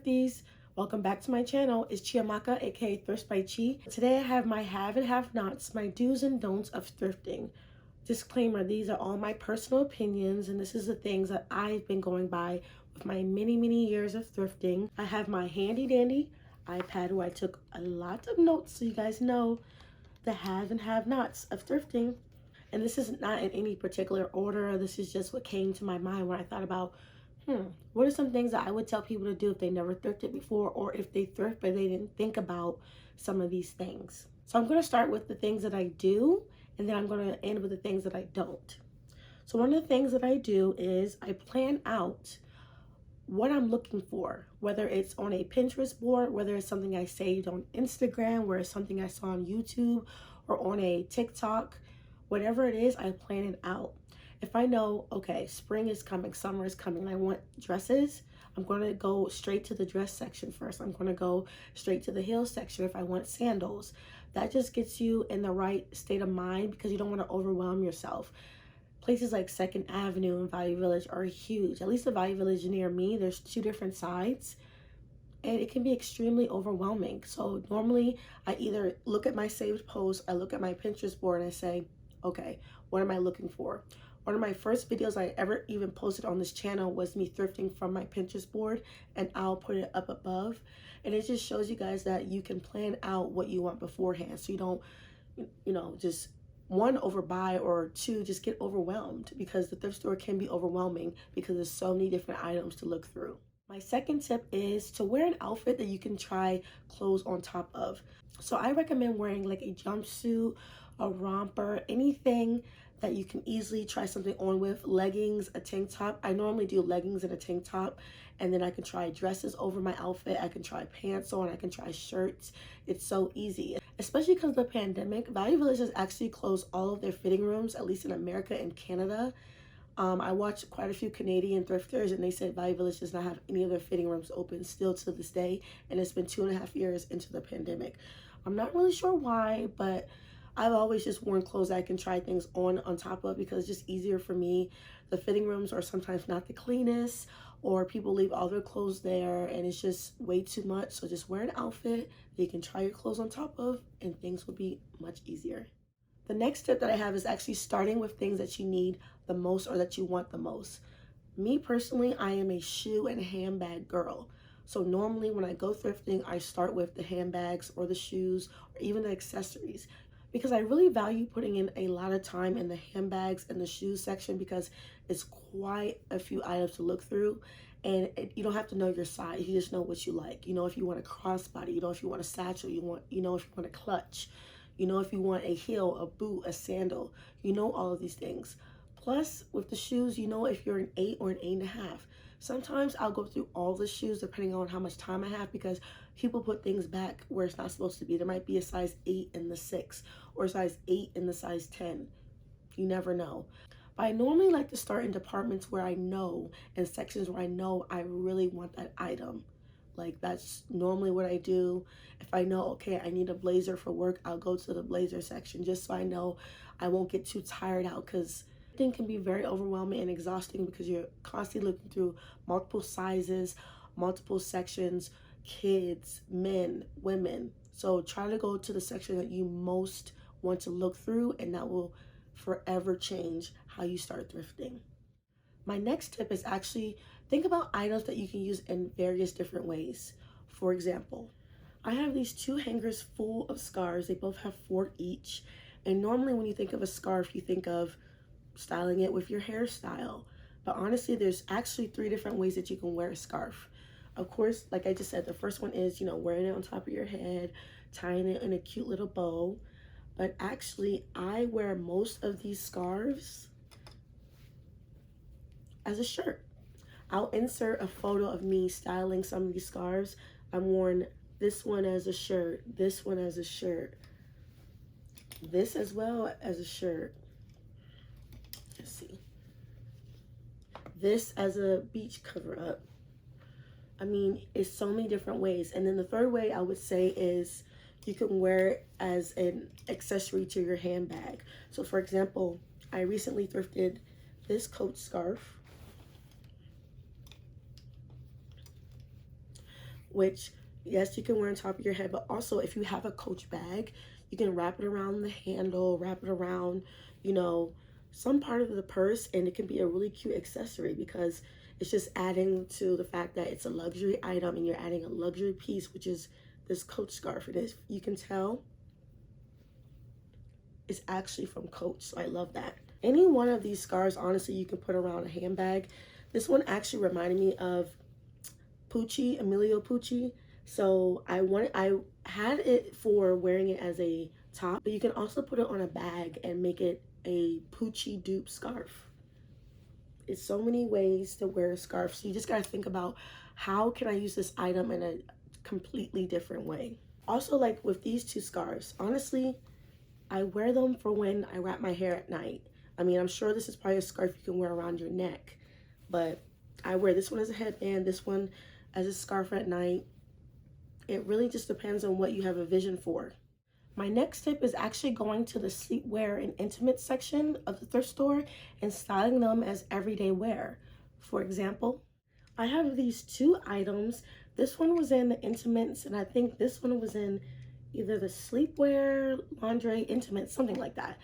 Thrifties, welcome back to my channel. It's Chiamaka, aka Thrift by Chi. Today I have my have and have nots, my do's and don'ts of thrifting. Disclaimer, these are all my personal opinions and this is the things that I've been going by with my many years of thrifting. I have my handy dandy iPad where I took a lot of notes so you guys know the have and have nots of thrifting. And this is not in any particular order. This is just what came to my mind when I thought about what are some things that I would tell people to do if they never thrifted before, or if they thrift but they didn't think about some of these things. So I'm going to start with the things that I do, and then I'm going to end with the things that I don't. So one of the things that I do is I plan out what I'm looking for, whether it's on a Pinterest board, whether it's something I saved on Instagram, where it's something I saw on YouTube or on a TikTok, whatever it is, I plan it out. If I know, okay, spring is coming, summer is coming, and I want dresses, I'm going to go straight to the dress section first. I'm going to go straight to the heels section if I want sandals. That just gets you in the right state of mind because you don't want to overwhelm yourself. Places like 2nd Avenue and Value Village are huge. At least the Value Village near me, there's 2 different sides. And it can be extremely overwhelming. So normally I either look at my saved posts, I look at my Pinterest board and I say, okay, what am I looking for? One of my first videos I ever even posted on this channel was me thrifting from my Pinterest board, and I'll put it up above. And it just shows you guys that you can plan out what you want beforehand, so you don't, just 1, overbuy, or 2, just get overwhelmed, because the thrift store can be overwhelming because there's so many different items to look through. My second tip is to wear an outfit that you can try clothes on top of. So I recommend wearing like a jumpsuit, a romper, anything that you can easily try something on with. Leggings, a tank top. I normally do leggings and a tank top, and then I can try dresses over my outfit. I can try pants on, I can try shirts. It's so easy. Especially because of the pandemic, Value Village has actually closed all of their fitting rooms, at least in America and Canada. I watched quite a few Canadian thrifters and they said Value Village does not have any of their fitting rooms open still to this day, and it's been 2.5 years into the pandemic. I'm not really sure why, but I've always just worn clothes that I can try things on top of because it's just easier for me. The fitting rooms are sometimes not the cleanest, or people leave all their clothes there and it's just way too much. So just wear an outfit that you can try your clothes on top of and things will be much easier. The next tip that I have is actually starting with things that you need the most or that you want the most. Me personally, I am a shoe and handbag girl. So normally when I go thrifting, I start with the handbags or the shoes or even the accessories, because I really value putting in a lot of time in the handbags and the shoes section because it's quite a few items to look through. And you don't have to know your size, you just know what you like. You know if you want a crossbody, you know if you want a satchel, you know if you want a clutch, you know if you want a heel, a boot, a sandal, you know all of these things. Plus with the shoes, you know if you're an 8 or an 8.5. Sometimes I'll go through all the shoes depending on how much time I have, because people put things back where it's not supposed to be. There might be a size 8 in the 6 or a size 8 in the size 10. You never know. But I normally like to start in departments where I know, and sections where I know I really want that item. Like that's normally what I do. If I know, okay, I need a blazer for work, I'll go to the blazer section just so I know I won't get too tired out, because thing can be very overwhelming and exhausting because you're constantly looking through multiple sizes, multiple sections, kids, men, women. So try to go to the section that you most want to look through, and that will forever change how you start thrifting. My next tip is actually think about items that you can use in various different ways. For example, I have these 2 hangers full of scarves. They both have 4 each. And normally when you think of a scarf, you think of styling it with your hairstyle. But honestly, there's actually 3 different ways that you can wear a scarf. Of course, like I just said, the first one is, wearing it on top of your head, tying it in a cute little bow. But actually, I wear most of these scarves as a shirt. I'll insert a photo of me styling some of these scarves. I'm wearing this one as a shirt, this one as a shirt, this as well as a shirt. Let's see. This as a beach cover up. I mean, it's so many different ways. And then the third way I would say is you can wear it as an accessory to your handbag. So for example, I recently thrifted this coat scarf. which, yes, you can wear on top of your head, but also if you have a Coach bag, you can wrap it around the handle, wrap it around, you know, some part of the purse, and it can be a really cute accessory because it's just adding to the fact that it's a luxury item and you're adding a luxury piece, which is this Coach scarf. And as you can tell, it's actually from Coach, so I love that. Any one of these scarves, honestly, you can put around a handbag. This one actually reminded me of Pucci, Emilio Pucci. So I had it for wearing it as a top, but you can also put it on a bag and make it a Pucci dupe scarf. It's so many ways to wear a scarf, so you just gotta think about how can I use this item in a completely different way. Also, like with these two scarves, honestly, I wear them for when I wrap my hair at night. I mean, I'm sure this is probably a scarf you can wear around your neck, but I wear this one as a headband, this one as a scarf at night. It really just depends on what you have a vision for. My next tip is actually going to the sleepwear and intimate section of the thrift store and styling them as everyday wear. For example, I have these two items. This one was in the intimates, and I think this one was in either the sleepwear, lingerie, intimate, something like that.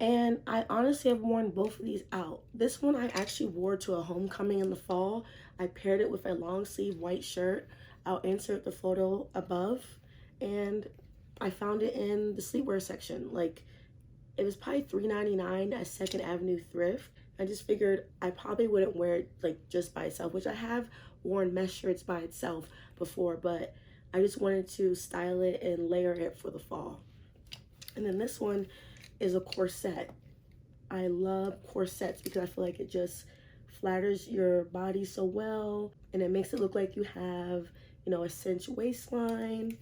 And I honestly have worn both of these out. This one I actually wore to a homecoming in the fall. I paired it with a long sleeve white shirt. I'll insert the photo above. And I found it in the sleepwear section. Like, it was probably $3.99 at 2nd Avenue Thrift. I just figured I probably wouldn't wear it like just by itself, which I have worn mesh shirts by itself before, but I just wanted to style it and layer it for the fall. And then this one is a corset. I love corsets because I feel like it just flatters your body so well, and it makes it look like you have, you know, a cinch waistline,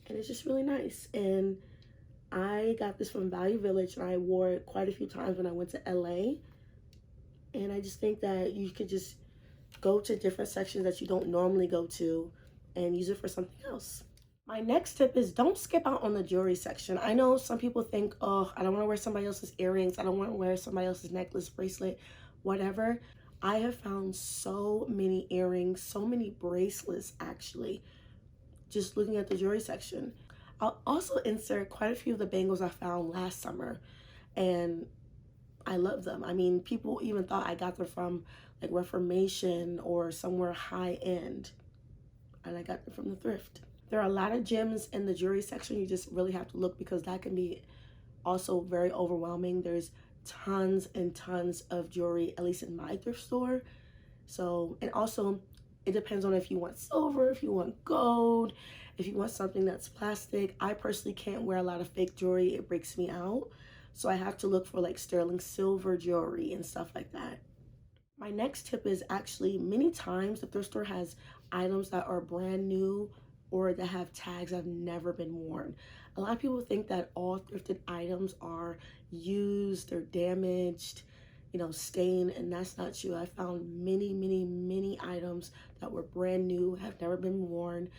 and it's just really nice. And I got this from Value Village, and I wore it quite a few times when I went to LA. And I just think that you could just go to different sections that you don't normally go to and use it for something else. My next tip is don't skip out on the jewelry section. I know some people think, oh, I don't want to wear somebody else's earrings. I don't want to wear somebody else's necklace, bracelet, whatever. I have found so many earrings, so many bracelets actually, just looking at the jewelry section. I'll also insert quite a few of the bangles I found last summer, and I love them. I mean, people even thought I got them from like Reformation or somewhere high end, and I got them from the thrift. There are a lot of gems in the jewelry section. You just really have to look because that can be also very overwhelming. There's tons and tons of jewelry, at least in my thrift store. So, and also it depends on if you want silver, if you want gold, if you want something that's plastic. I personally can't wear a lot of fake jewelry. It breaks me out. So I have to look for like sterling silver jewelry and stuff like that. My next tip is actually many times the thrift store has items that are brand new or that have tags that have never been worn. A lot of people think that all thrifted items are used or damaged, you know, stained, and that's not true. I found many items that were brand new, have never been worn.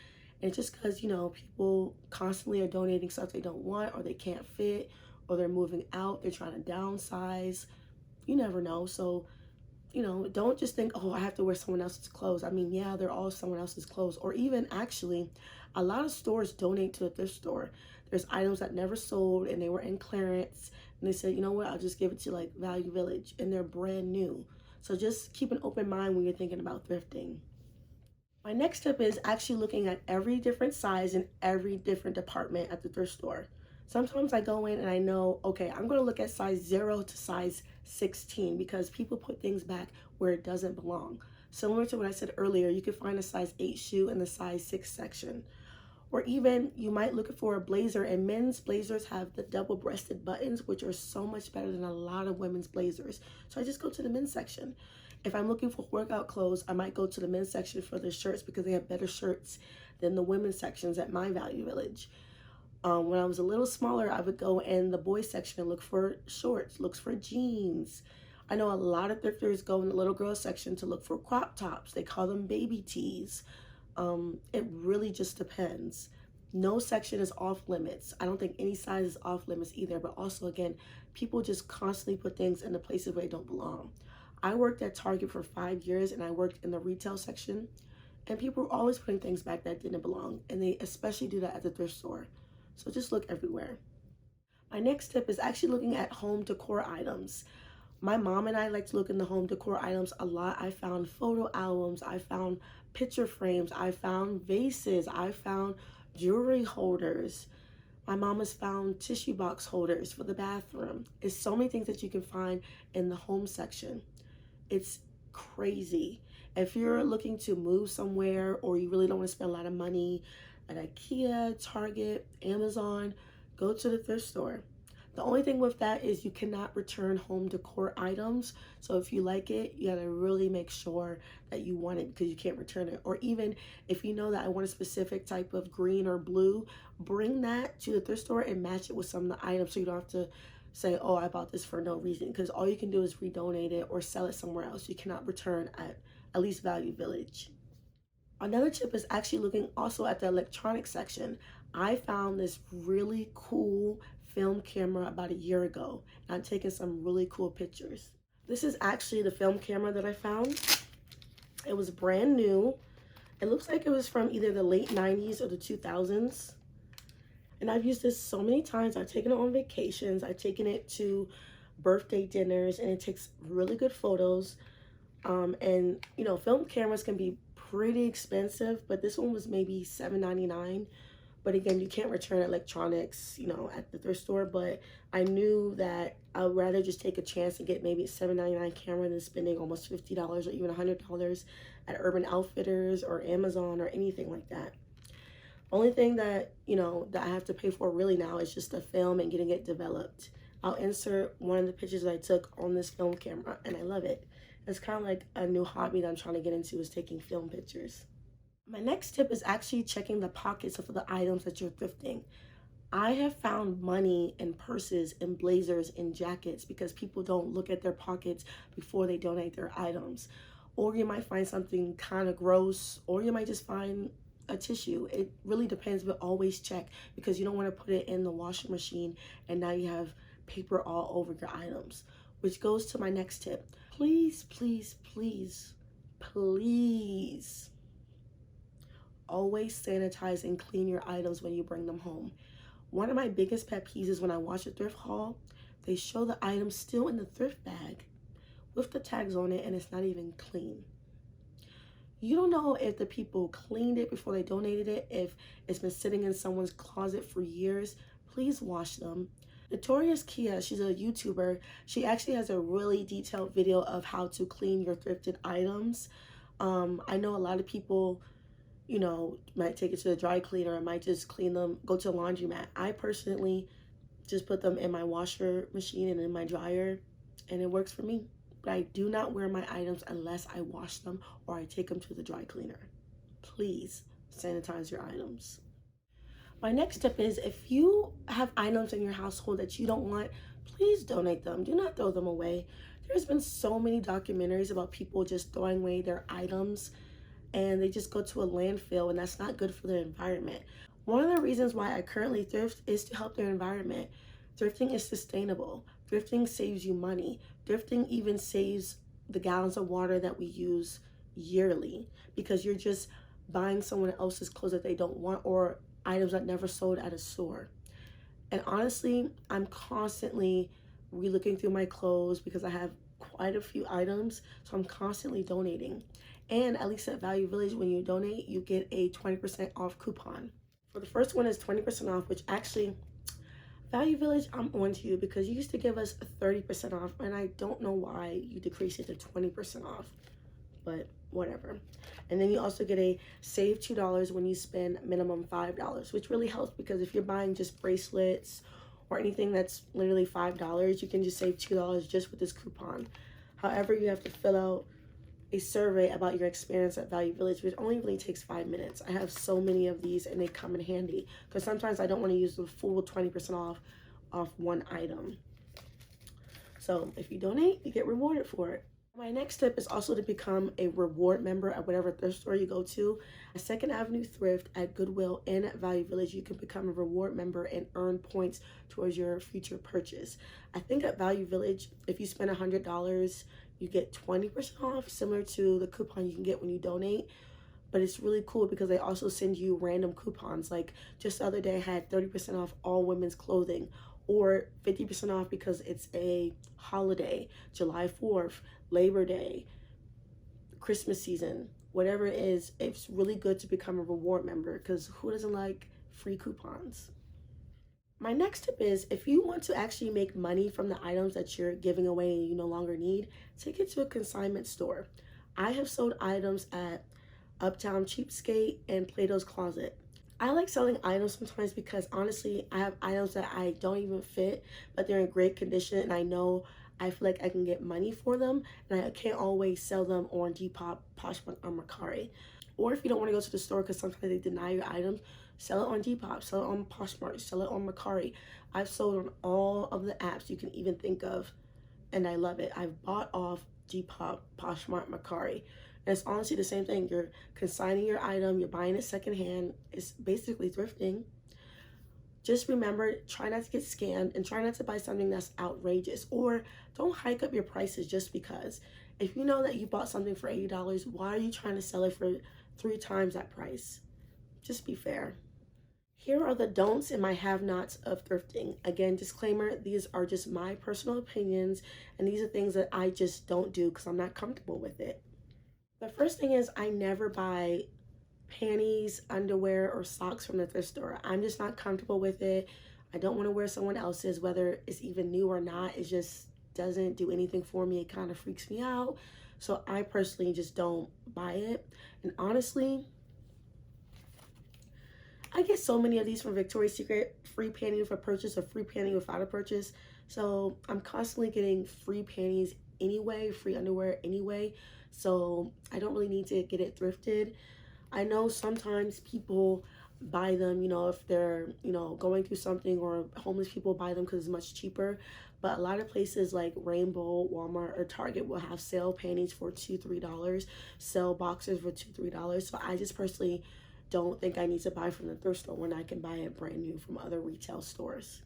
And just because, you know, people constantly are donating stuff they don't want or they can't fit or they're moving out, they're trying to downsize, you never know. So, you know, don't just think, oh, I have to wear someone else's clothes. I mean, yeah, they're all someone else's clothes. Or even actually, a lot of stores donate to the thrift store. There's items that never sold and they were in clearance. And they said, you know what, I'll just give it to like Value Village, and they're brand new. So just keep an open mind when you're thinking about thrifting. My next tip is actually looking at every different size in every different department at the thrift store. Sometimes I go in and I know, okay, I'm going to look at size 0 to size 16 because people put things back where it doesn't belong. Similar to what I said earlier, you can find a size 8 shoe in the size 6 section. Or even you might look for a blazer, and men's blazers have the double-breasted buttons, which are so much better than a lot of women's blazers. So I just go to the men's section. If I'm looking for workout clothes, I might go to the men's section for the shirts because they have better shirts than the women's sections at my Value Village. When I was a little smaller, I would go in the boys section and look for shorts, look for jeans. I know a lot of thrifters go in the little girl section to look for crop tops. They call them baby tees. It really just depends. No section is off limits. I don't think any size is off limits either, but also again, people just constantly put things in the places where they don't belong. I worked at Target for 5 years and I worked in the retail section, And people are always putting things back that didn't belong, and they especially do that at the thrift store. So just look everywhere. My next tip is actually looking at home decor items. My mom and I like to look in the home decor items a lot. I found photo albums, I found picture frames, I found vases, I found jewelry holders. My mom has found tissue box holders for the bathroom. It's so many things that you can find in the home section. It's crazy. If you're looking to move somewhere or you really don't want to spend a lot of money at IKEA, Target, Amazon, go to the thrift store. The only thing with that is you cannot return home decor items. So if you like it, you gotta really make sure that you want it, because you can't return it. Or even if you know that I want a specific type of green or blue, bring that to the thrift store and match it with some of the items, so you don't have to say, oh, I bought this for no reason, because all you can do is redonate it or sell it somewhere else. You cannot return at least Value Village. Another tip is actually looking also at the electronics section. I found this really cool film camera about a year ago, and I'm taking some really cool pictures. This is actually the film camera that I found. It was brand new. It looks like it was from either the late 90s or the 2000s. And I've used this so many times. I've taken it on vacations. I've taken it to birthday dinners, and it takes really good photos. And you know, film cameras can be pretty expensive, but this one was maybe $7.99. But again, you can't return electronics, you know, at the thrift store. But I knew that I would rather just take a chance and get maybe a $7.99 camera than spending almost $50 or even $100 at Urban Outfitters or Amazon or anything like that. Only thing that, you know, that I have to pay for really now is just the film and getting it developed. I'll insert one of the pictures that I took on this film camera, and I love it. It's kind of like a new hobby that I'm trying to get into, is taking film pictures. My next tip is actually checking the pockets of the items that you're thrifting. I have found money in purses, in blazers, in jackets, because people don't look at their pockets before they donate their items. Or you might find something kind of gross, or you might just find a tissue. It really depends, but always check, because you don't want to put it in the washing machine and now you have paper all over your items. Which goes to my next tip. Please, please, please, please always sanitize and clean your items when you bring them home. One of my biggest pet peeves is when I watch a thrift haul, they show the items still in the thrift bag with the tags on it, and it's not even clean. You don't know if the people cleaned it before they donated it, if it's been sitting in someone's closet for years. Please wash them. Notorious Kia, she's a YouTuber. She actually has a really detailed video of how to clean your thrifted items. I know a lot of people, you know, might take it to the dry cleaner and might just clean them, go to a laundromat. I personally just put them in my washer machine and in my dryer, and it works for me. But I do not wear my items unless I wash them or I take them to the dry cleaner. Please sanitize your items. My next tip is, if you have items in your household that you don't want, please donate them. Do not throw them away. There's been so many documentaries about people just throwing away their items and they just go to a landfill, and that's not good for the environment. One of the reasons why I currently thrift is to help the environment. Thrifting is sustainable. Thrifting saves you money. Thrifting even saves the gallons of water that we use yearly, because you're just buying someone else's clothes that they don't want, or items that never sold at a store. And honestly, I'm constantly re-looking through my clothes because I have quite a few items, so I'm constantly donating. And at least at Value Village, when you donate, you get a 20% off coupon. For the first one is 20% off, which actually, Value Village, I'm on to you, because you used to give us 30% off, and I don't know why you decreased it to 20% off, but whatever. And then you also get a save $2 when you spend minimum $5, which really helps, because if you're buying just bracelets or anything that's literally $5, you can just save $2 just with this coupon. However, you have to fill out a survey about your experience at Value Village, which only really takes 5 minutes. I have so many of these, and they come in handy, because sometimes I don't want to use the full 20% off one item. So if you donate, you get rewarded for it. My next tip is also to become a reward member at whatever thrift store you go to. At 2nd Avenue Thrift, at Goodwill, and at Value Village, you can become a reward member and earn points towards your future purchase. I think at Value Village, if you spend $100, you get 20% off, similar to the coupon you can get when you donate. but it's really cool because they also send you random coupons. Like just the other day I had 30% off all women's clothing, or 50% off because it's a holiday, July 4th, Labor Day, Christmas season, whatever it is. It's really good to become a reward member because who doesn't like free coupons? My next tip is, if you want to actually make money from the items that you're giving away and you no longer need, take it to a consignment store. I have sold items at Uptown Cheapskate and Plato's Closet. I like selling items sometimes because honestly, I have items that I don't even fit, but they're in great condition and I know I feel like I can get money for them, and I can't always sell them on Depop, Poshmark, or Mercari. Or if you don't want to go to the store because sometimes they deny your items, sell it on Depop, sell it on Poshmark, sell it on Mercari. I've sold on all of the apps you can even think of, and I love it. I've bought off Depop, Poshmark, Mercari. And it's honestly the same thing. You're consigning your item, you're buying it secondhand. It's basically thrifting. Just remember, try not to get scammed and try not to buy something that's outrageous, or don't hike up your prices just because. If you know that you bought something for $80, why are you trying to sell it for 3 times that price? Just be fair. Here are the don'ts and my have-nots of thrifting. Again, disclaimer, these are just my personal opinions, and these are things that I just don't do because I'm not comfortable with it. The first thing is, I never buy panties, underwear, or socks from the thrift store. I'm just not comfortable with it. I don't want to wear someone else's, whether it's even new or not. It just doesn't do anything for me. It kind of freaks me out. So I personally just don't buy it. And honestly, I get so many of these from Victoria's Secret, free panty with a purchase or free panty without a purchase. So I'm constantly getting free panties anyway, free underwear anyway. So I don't really need to get it thrifted. I know sometimes people buy them, if they're, going through something, or homeless people buy them because it's much cheaper. But a lot of places like Rainbow, Walmart, or Target will have sale panties for $2, $3, sale boxers for $2, $3. So I just personally don't think I need to buy from the thrift store when I can buy it brand new from other retail stores.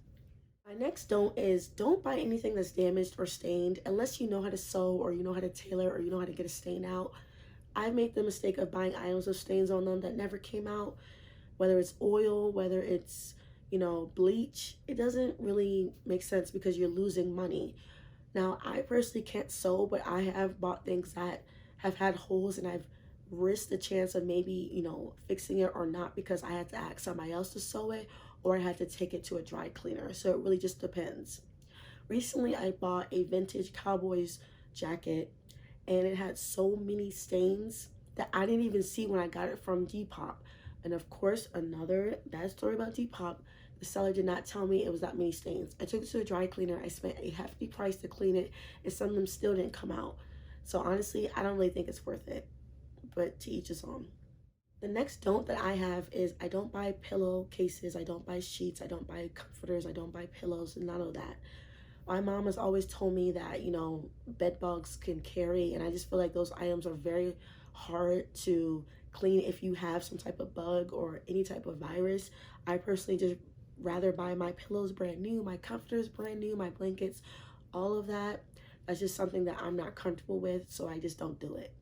My next don't is, don't buy anything that's damaged or stained unless you know how to sew, or you know how to tailor, or you know how to get a stain out. I've made the mistake of buying items with stains on them that never came out, whether it's oil, whether it's, bleach. It doesn't really make sense because you're losing money. Now, I personally can't sew, but I have bought things that have had holes, and I've risked the chance of maybe, fixing it or not because I had to ask somebody else to sew it, or I had to take it to a dry cleaner. So it really just depends. Recently, I bought a vintage Cowboys jacket, and it had so many stains that I didn't even see when I got it from Depop. And of course, another bad story about Depop, the seller did not tell me it was that many stains. I took it to a dry cleaner. I spent a hefty price to clean it, and some of them still didn't come out. So honestly, I don't really think it's worth it, but to each his own. The next don't that I have is, I don't buy pillowcases, I don't buy sheets, I don't buy comforters, I don't buy pillows, none of that. My mom has always told me that, bed bugs can carry, and I just feel like those items are very hard to clean if you have some type of bug or any type of virus. I personally just rather buy my pillows brand new, my comforters brand new, my blankets, all of that. That's just something that I'm not comfortable with, so I just don't do it.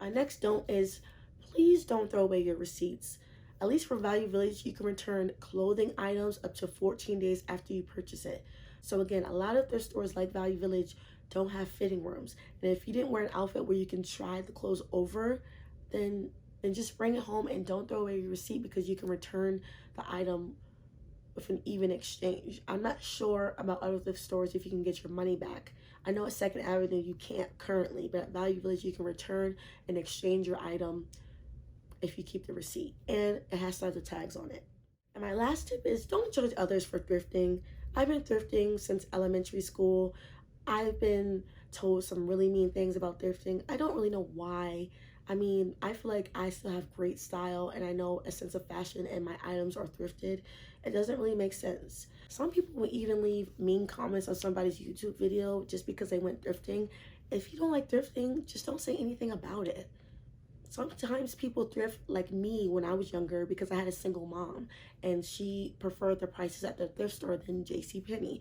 My next don't is, please don't throw away your receipts. At least for Value Village, you can return clothing items up to 14 days after you purchase it. So again, a lot of thrift stores like Value Village don't have fitting rooms. And if you didn't wear an outfit where you can try the clothes over, then just bring it home and don't throw away your receipt, because you can return the item with an even exchange. I'm not sure about other thrift stores if you can get your money back. I know at 2nd Avenue you can't currently, but at Value Village you can return and exchange your item if you keep the receipt, and it has to have the tags on it. And my last tip is, don't judge others for thrifting. I've been thrifting since elementary school. I've been told some really mean things about thrifting. I don't really know why. I mean, I feel like I still have great style, and I know a sense of fashion, and my items are thrifted. It doesn't really make sense. Some people will even leave mean comments on somebody's YouTube video just because they went thrifting. If you don't like thrifting, just don't say anything about it. Sometimes people thrift like me when I was younger because I had a single mom and she preferred the prices at the thrift store than JCPenney.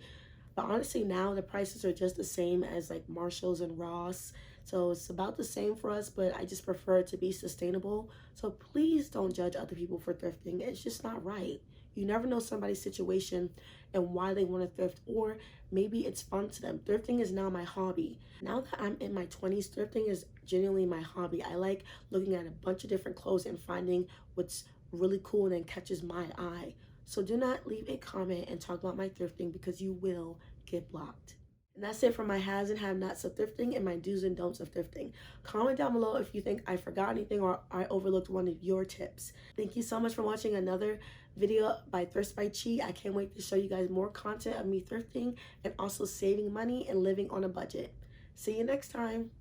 But honestly, now the prices are just the same as like Marshalls and Ross. So it's about the same for us, but I just prefer it to be sustainable. So please don't judge other people for thrifting. It's just not right. You never know somebody's situation and why they want to thrift, or maybe it's fun to them. Thrifting is now my hobby. Now that I'm in my 20s, thrifting is genuinely my hobby. I like looking at a bunch of different clothes and finding what's really cool and then catches my eye. So do not leave a comment and talk about my thrifting, because you will get blocked. And that's it for my haves and have-nots of thrifting and my do's and don'ts of thrifting. Comment down below if you think I forgot anything or I overlooked one of your tips. Thank you so much for watching another video by Thrift by Chi. I can't wait to show you guys more content of me thrifting and also saving money and living on a budget. See you next time.